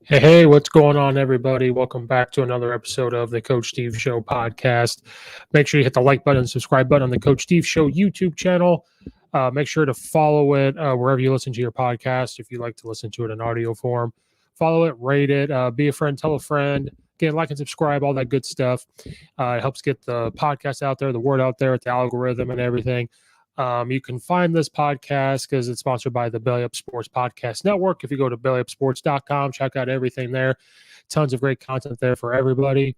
Hey, what's going on, everybody? Welcome back to another episode of the Coach Steve Show podcast. Make sure you hit the like button and subscribe button on the Coach Steve Show YouTube channel. Make sure to follow it wherever you listen to your podcast. If you like to listen to it in audio form, follow it, rate it, be a friend, tell a friend. Again, like and subscribe, all that good stuff. It helps get the podcast out there, the word out there, the algorithm and everything. You can find this podcast because it's sponsored by the Belly Up Sports Podcast Network. If you go to bellyupsports.com, check out everything there. Tons of great content there for everybody.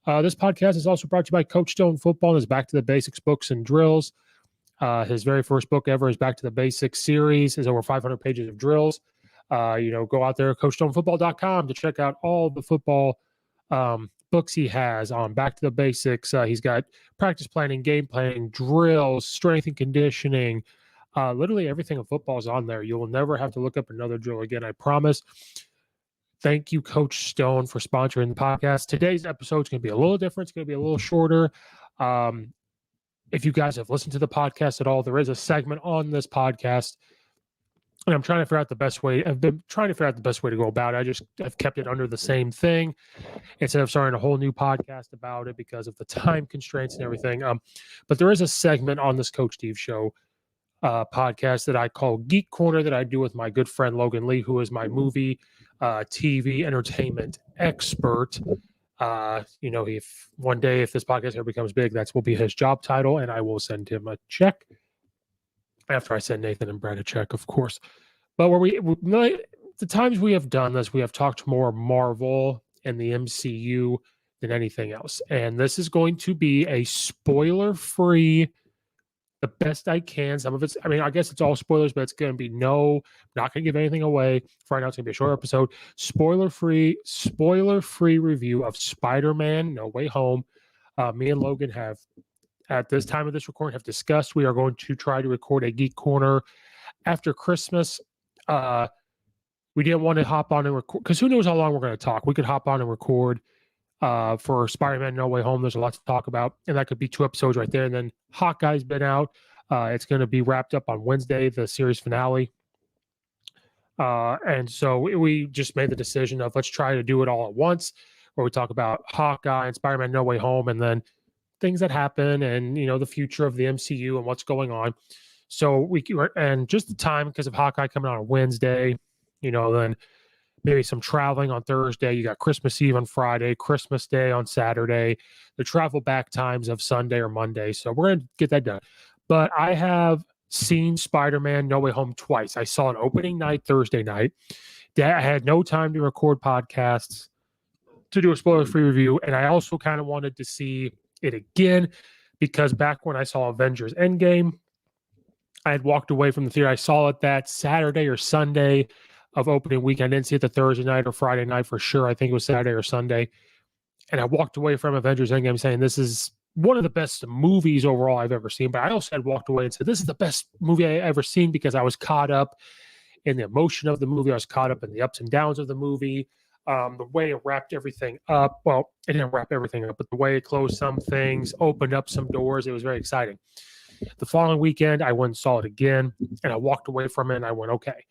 This podcast is also brought to you by Coach Stone Football and his Back to the Basics books and drills. His very first book ever is Back to the Basics series. Is over 500 pages of drills. Go out there, CoachStoneFootball.com to check out all the football books he has on Back to the Basics. He's got practice planning, game planning, drills, strength and conditioning. Literally everything in football is on there. You will never have to look up another drill again, I promise. Thank you, Coach Stone, for sponsoring the podcast. Today's episode is going to be a little different. It's going to be a little shorter. If you guys have listened to the podcast at all, there is a segment on this podcast, and I'm trying to figure out the best way. I've been trying to figure out the best way to go about it. I've kept it under the same thing instead of starting a whole new podcast about it because of the time constraints and everything. But there is a segment on this Coach Steve Show podcast that I call Geek Corner that I do with my good friend Logan Lee, who is my movie, TV, entertainment expert. If one day, if this podcast ever becomes big, that will be his job title, and I will send him a check after I send Nathan and Brad a check, of course. But the times we have done this, we have talked more Marvel and the MCU than anything else. And this is going to be a spoiler-free, the best I can. Some of it's, I guess it's all spoilers, but it's going to be not going to give anything away. For right now, it's going to be a short episode. Spoiler-free review of Spider-Man No Way Home. Me and Logan have, at this time of this recording, have discussed we are going to try to record a Geek Corner after Christmas. We didn't want to hop on and record because who knows how long we're going to talk. We could hop on and record for Spider-Man No Way Home. There's a lot to talk about, and that could be 2 episodes right there. And then Hawkeye's been out. It's going to be wrapped up on Wednesday, the series finale. And so we just made the decision of let's try to do it all at once, where we talk about Hawkeye and Spider-Man No Way Home, and then things that happen and, the future of the MCU and what's going on. So and just the time because of Hawkeye coming out on Wednesday, then maybe some traveling on Thursday. You got Christmas Eve on Friday, Christmas Day on Saturday, the travel back times of Sunday or Monday. So we're going to get that done. But I have seen Spider-Man No Way Home twice. I saw it opening night, Thursday night. I had no time to record podcasts to do a spoiler-free review. And I also kind of wanted to see it again because back when I saw Avengers Endgame, I had walked away from the theater. I saw it that Saturday or Sunday of opening week. I didn't see it the Thursday night or Friday night for sure. I think it was Saturday or Sunday. And I walked away from Avengers Endgame saying this is one of the best movies overall I've ever seen. But I also had walked away and said this is the best movie I ever seen because I was caught up in the emotion of the movie. I was caught up in the ups and downs of the movie. The way it wrapped everything up. Well, it didn't wrap everything up, but the way it closed some things, opened up some doors. It was very exciting. The following weekend, I went and saw it again, and I walked away from it, and I went, okay,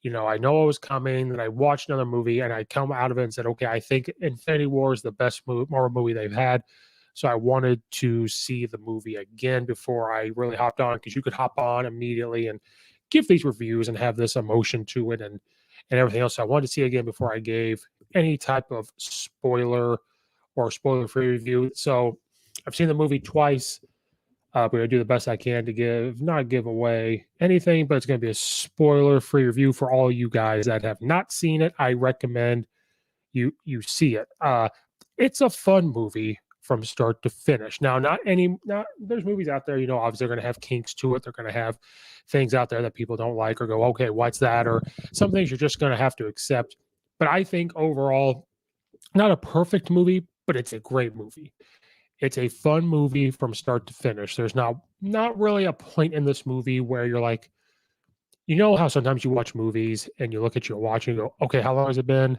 I know it was coming, and I watched another movie, and I come out of it and said, okay, I think Infinity War is the best Marvel movie they've had. So I wanted to see the movie again before I really hopped on, because you could hop on immediately and give these reviews and have this emotion to it and everything else. So I wanted to see it again before I gave any type of spoiler or spoiler-free review. So I've seen the movie twice. We're going to do the best I can to not give away anything, but it's going to be a spoiler-free review for all you guys that have not seen it. I recommend you see it. It's a fun movie from start to finish. Now, there's movies out there, obviously they're going to have kinks to it. They're going to have things out there that people don't like or go, okay, what's that? Or some things you're just going to have to accept. But I think overall, not a perfect movie, but it's a great movie. It's a fun movie from start to finish. There's not really a point in this movie where you're like, how sometimes you watch movies and you look at your watch and you go, okay, how long has it been?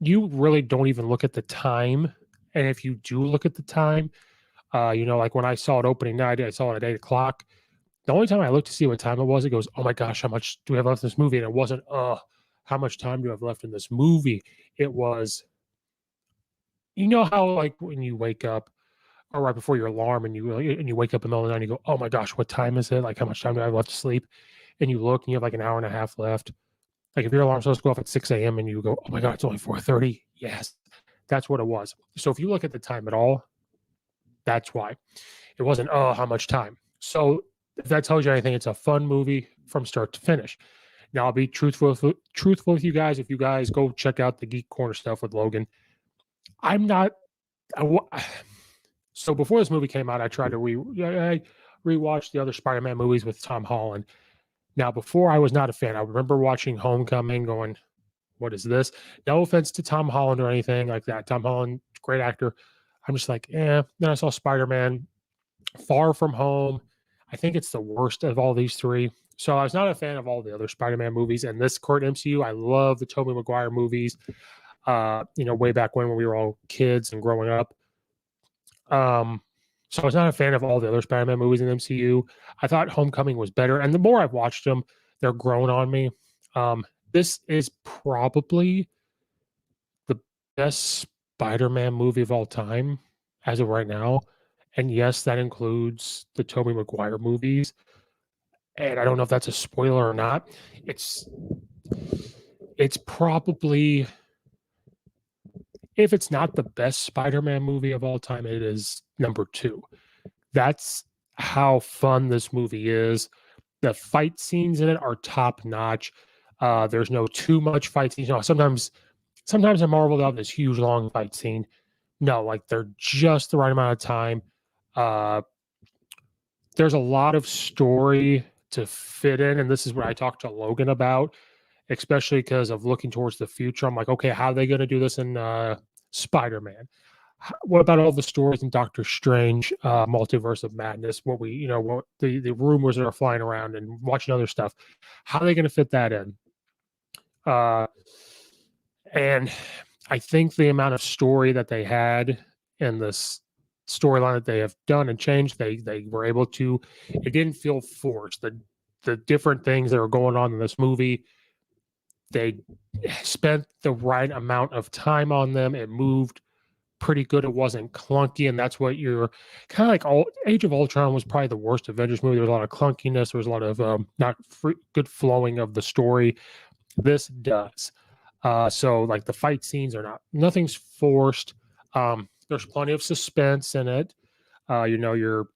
You really don't even look at the time. And if you do look at the time, like when I saw it opening night, I saw it at 8 o'clock. The only time I looked to see what time it goes, oh my gosh, how much do we have left in this movie? And it wasn't, how much time do I have left in this movie? It was, you know how like when you wake up or right before your alarm and you wake up in the middle of the night and you go, oh my gosh, what time is it? Like how much time do I have left to sleep? And you look and you have like an hour and a half left. Like if your alarm's supposed to go off at 6 a.m. and you go, oh my God, it's only 4:30. Yes, that's what it was. So if you look at the time at all, that's why. It wasn't, oh, how much time. So if that tells you anything, it's a fun movie from start to finish. Now I'll be truthful with you guys. If you guys go check out the Geek Corner stuff with Logan, I'm not. So before this movie came out, I tried to I rewatched the other Spider-Man movies with Tom Holland. Now, before I was not a fan. I remember watching Homecoming, going, "What is this?" No offense to Tom Holland or anything like that. Tom Holland, great actor. I'm just like, eh. Then I saw Spider-Man, Far From Home. I think it's the worst of all these three. So I was not a fan of all the other Spider-Man movies. And this current MCU, I love the Tobey Maguire movies. Way back when we were all kids and growing up. So I was not a fan of all the other Spider-Man movies in the MCU. I thought Homecoming was better. And the more I've watched them, they're grown on me. This is probably the best Spider-Man movie of all time as of right now. And yes, that includes the Tobey Maguire movies. And I don't know if that's a spoiler or not. It's probably, if it's not the best Spider-Man movie of all time, it is number 2. That's how fun this movie is. The fight scenes in it are top notch. There's no too much fight scenes. Sometimes I marvel about this huge long fight scene. No, like they're just the right amount of time. There's a lot of story to fit in, and this is what I talked to Logan about, especially because of looking towards the future. I'm like, okay, how are they going to do this in Spider-Man? What about all the stories in Doctor Strange, Multiverse of Madness? What the rumors that are flying around and watching other stuff. How are they going to fit that in? And I think the amount of story that they had in this storyline that they have done and changed, they were able to. It didn't feel forced. The different things that are going on in this movie, they spent the right amount of time on them. It moved pretty good. It wasn't clunky, and that's what you're kind of like. Age of Ultron was probably the worst Avengers movie. There was a lot of clunkiness. There was a lot of not good flowing of the story. This does. So like the fight scenes are nothing's forced. There's plenty of suspense in it. You're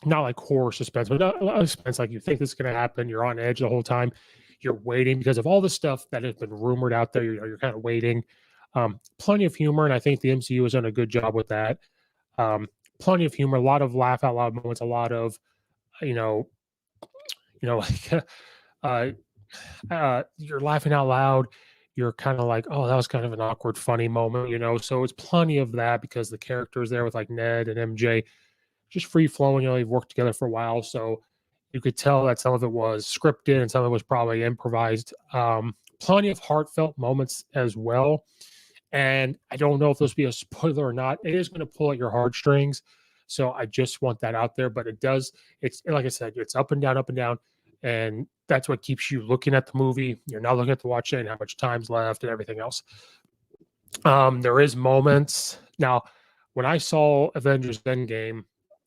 not like horror suspense, but a lot of suspense. Like you think this is going to happen. You're on edge the whole time. You're waiting because of all the stuff that has been rumored out there. You're kind of waiting. Plenty of humor, and I think the MCU has done a good job with that. Plenty of humor, a lot of laugh out loud moments, a lot of, you're laughing out loud. You're kind of like, oh, that was kind of an awkward, funny moment, So it's plenty of that because the characters there with like Ned and MJ, just free flowing. They've worked together for a while, so you could tell that some of it was scripted and some of it was probably improvised. Plenty of heartfelt moments as well. And I don't know if this will be a spoiler or not. It is going to pull at your heartstrings. So I just want that out there. But it does. It's like I said, it's up and down, up and down. And that's what keeps you looking at the movie. You're not looking at the watch it and how much time's left and everything else. There is moments. Now, when I saw Avengers Endgame,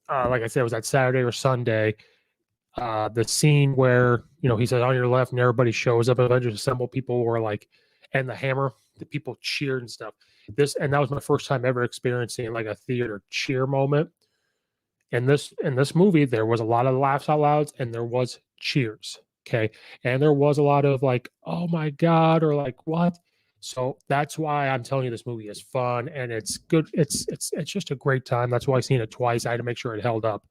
like I said, it was that Saturday or Sunday. The scene where, he said on your left and everybody shows up, Avengers Assemble, people were like, and the hammer, the people cheered and stuff. And that was my first time ever experiencing like a theater cheer moment. In this movie, there was a lot of laughs out loud and there was cheers. Okay. And there was a lot of like, oh my God, or like, what? So that's why I'm telling you this movie is fun and it's good. It's just a great time. That's why I've seen it twice. I had to make sure it held up.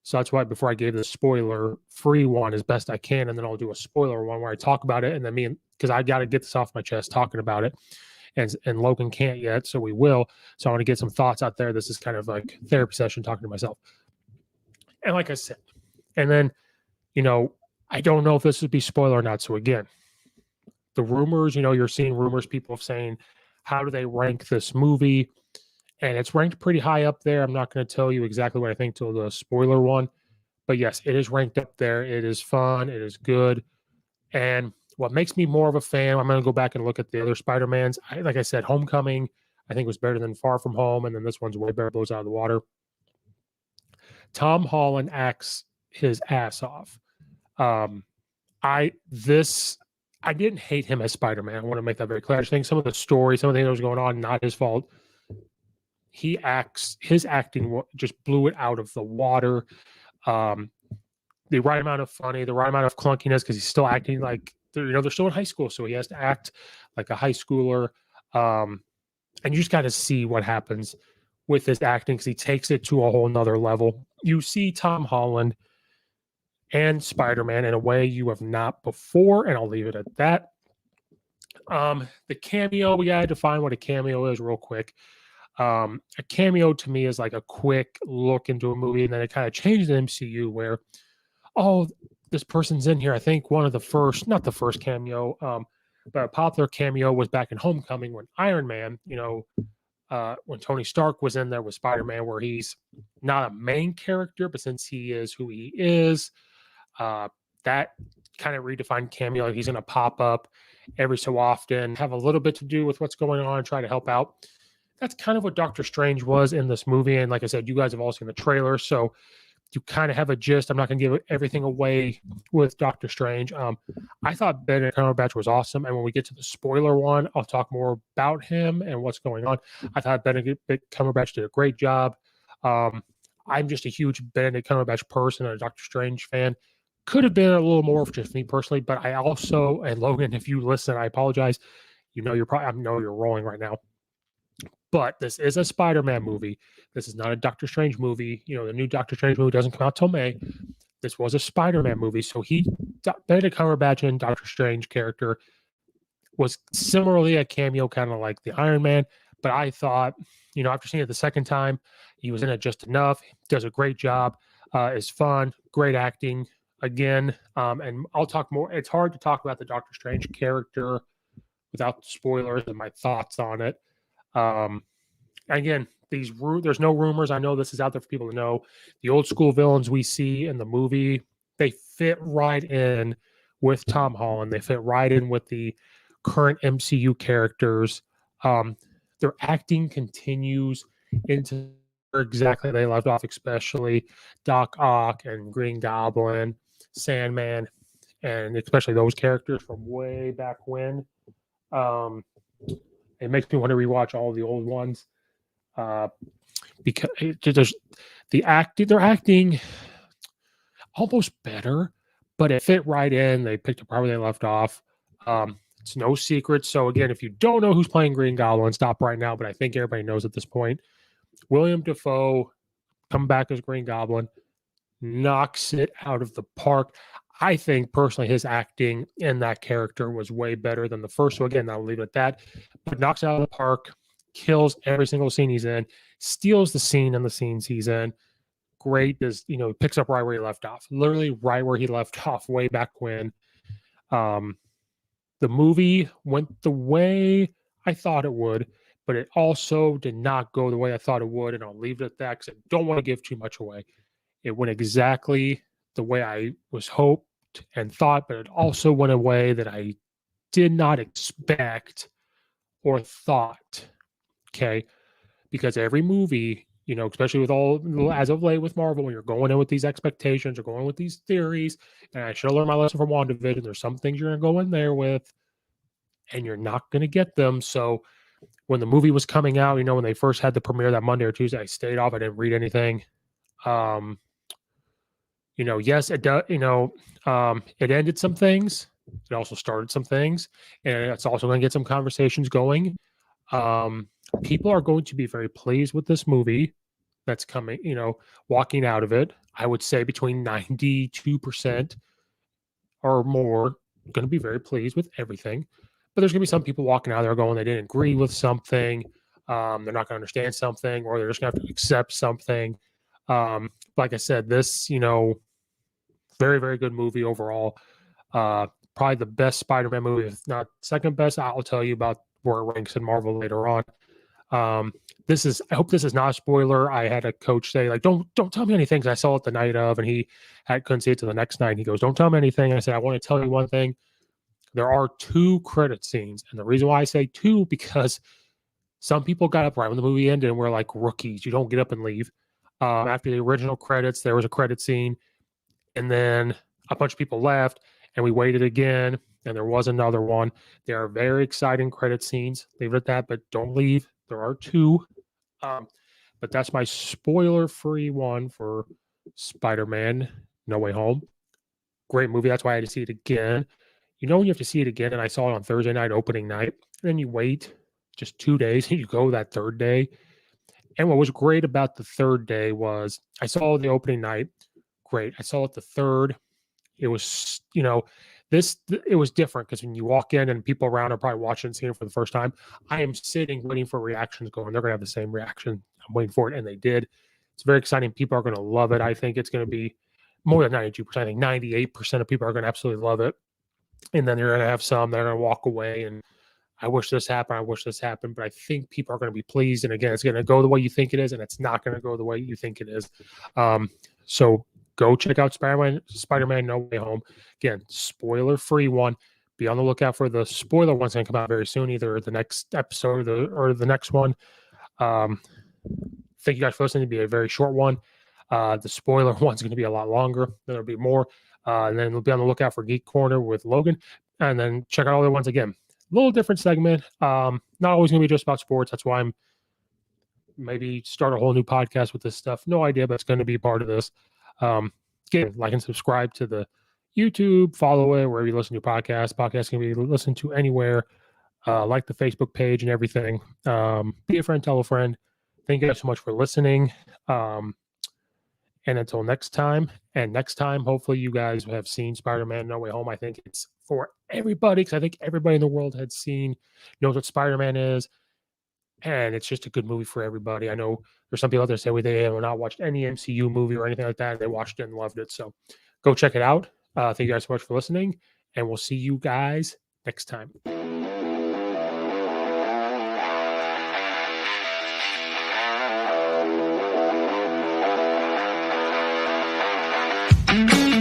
So that's why before I gave the spoiler-free one as best I can, and then I'll do a spoiler one where I talk about it, and then because I got to get this off my chest talking about it, and Logan can't yet, so we will. So I want to get some thoughts out there. This is kind of like therapy session talking to myself. And like I said, and then, I don't know if this would be spoiler or not. So again, the rumors, you're seeing rumors, people saying, how do they rank this movie? And it's ranked pretty high up there. I'm not going to tell you exactly what I think till the spoiler one. But yes, it is ranked up there. It is fun. It is good. And What makes me more of a fan, I'm going to go back and look at the other Spider-Mans. Like I said, Homecoming, I think was better than Far From Home, and then this one's way better, blows out of the water. Tom Holland acts his ass off. I didn't hate him as Spider-Man. I want to make that very clear. I just think some of the story, some of the things that was going on, not his fault. His acting just blew it out of the water. The right amount of funny, the right amount of clunkiness, because he's still acting like they're still in high school, so he has to act like a high schooler. And you just got to see what happens with his acting, because he takes it to a whole nother level. You see Tom Holland and Spider-Man in a way you have not before, and I'll leave it at that. The cameo, we gotta define what a cameo is real quick. A cameo to me is like a quick look into a movie, and then it kind of changes the MCU where, oh, this person's in here. I think one of the first, not the first cameo, but a popular cameo was back in Homecoming when Iron Man, when Tony Stark was in there with Spider-Man, where he's not a main character, but since he is who he is, that kind of redefined cameo. Like he's going to pop up every so often, have a little bit to do with what's going on, and try to help out. That's kind of what Doctor Strange was in this movie. And like I said, you guys have all seen the trailer, so you kind of have a gist. I'm not going to give everything away with Doctor Strange. I thought Benedict Cumberbatch was awesome. And when we get to the spoiler one, I'll talk more about him and what's going on. I thought Benedict Cumberbatch did a great job. I'm just a huge Benedict Cumberbatch person and a Doctor Strange fan. Could have been a little more for just me personally, but I also, and Logan, if you listen, I apologize. I know you're rolling right now. But this is a Spider-Man movie. This is not a Doctor Strange movie. The new Doctor Strange movie doesn't come out till May. This was a Spider-Man movie. So Benedict Cumberbatch and Doctor Strange character was similarly a cameo, kind of like the Iron Man. But I thought, after seeing it the second time, he was in it just enough. Does a great job. Is fun. Great acting. Again, and I'll talk more. It's hard to talk about the Doctor Strange character without spoilers and my thoughts on it. Again, there's no rumors. I know this is out there for people to know. The old school villains we see in the movie, they fit right in with Tom Holland. They fit right in with the current MCU characters. Their acting continues into exactly they left off, especially Doc Ock and Green Goblin, Sandman, and especially those characters from way back when. It makes me want to rewatch all the old ones because they're acting almost better, but it fit right in. They picked up where they left off. It's no secret. So again, if you don't know who's playing Green Goblin, stop right now. But I think everybody knows at this point. William Dafoe come back as Green Goblin, knocks it out of the park. I think personally his acting in that character was way better than the first. So again, I'll leave it at that. But knocks it out of the park, kills every single scene he's in, steals the scene and the scenes he's in. Great, picks up right where he left off. Literally right where he left off way back when. The movie went the way I thought it would, but it also did not go the way I thought it would. And I'll leave it at that because I don't want to give too much away. It went exactly the way I was hoped and thought, but it also went a way that I did not expect or thought. Okay. Because every movie, especially with all, as of late with Marvel, when you're going in with these expectations or going with these theories, and I should have learned my lesson from WandaVision, there's some things you're going to go in there with and you're not going to get them. So when the movie was coming out, when they first had the premiere that Monday or Tuesday, I stayed off. I didn't read anything. Yes, it does. It ended some things. It also started some things, and it's also going to get some conversations going. People are going to be very pleased with this movie that's coming. Walking out of it, I would say between 92% or more going to be very pleased with everything. But there's going to be some people walking out there going they didn't agree with something. They're not going to understand something, or they're just going to have to accept something. Like I said, this, very, very good movie overall. Probably the best Spider-Man movie, if not second best. I'll tell you about where it ranks in Marvel later on. I hope this is not a spoiler. I had a coach say, don't tell me anything, because I saw it the night of, and he couldn't see it till the next night. He goes, don't tell me anything. I said, I want to tell you one thing. There are 2 credit scenes. And the reason why I say 2, because some people got up right when the movie ended and were like rookies. You don't get up and leave. After the original credits, there was a credit scene. And then a bunch of people left, and we waited again, and there was another one. There are very exciting credit scenes. Leave it at that, but don't leave. There are 2. But that's my spoiler-free one for Spider-Man No Way Home. Great movie. That's why I had to see it again. You know when you have to see it again, and I saw it on Thursday night, opening night, and then you wait just 2 days, and you go that third day. And what was great about the third day was I saw the opening night. Great. I saw it the third. It was, it was different because when you walk in and people around are probably watching and seeing it for the first time, I am sitting waiting for reactions going. They're going to have the same reaction. I'm waiting for it, and they did. It's very exciting. People are going to love it. I think it's going to be more than 92%. I think 98% of people are going to absolutely love it. And then you're going to have some that are going to walk away and I wish this happened. I wish this happened. But I think people are going to be pleased. And again, it's going to go the way you think it is, and it's not going to go the way you think it is. So go check out Spider-Man No Way Home. Again, spoiler-free one. Be on the lookout for the spoiler one's going to come out very soon, either the next episode or the next one. Thank you guys for listening. It'll be a very short one. The spoiler one's going to be a lot longer. There'll be more. And then we'll be on the lookout for Geek Corner with Logan. And then check out all the ones again. A little different segment. Not always going to be just about sports. That's why I'm maybe start a whole new podcast with this stuff. No idea, but it's going to be part of this. Again, like and subscribe to the YouTube. Follow it wherever you listen to podcasts. Podcasts can be listened to anywhere. Like the Facebook page and everything. Be a friend, tell a friend. Thank you guys so much for listening. And until next time, hopefully you guys have seen Spider-Man No Way Home. I think it's for everybody because I think everybody in the world knows what Spider-Man is. And it's just a good movie for everybody. I know there's some people out there say they have not watched any MCU movie or anything like that. They watched it and loved it. So go check it out. Thank you guys so much for listening. And we'll see you guys next time. Mm-hmm.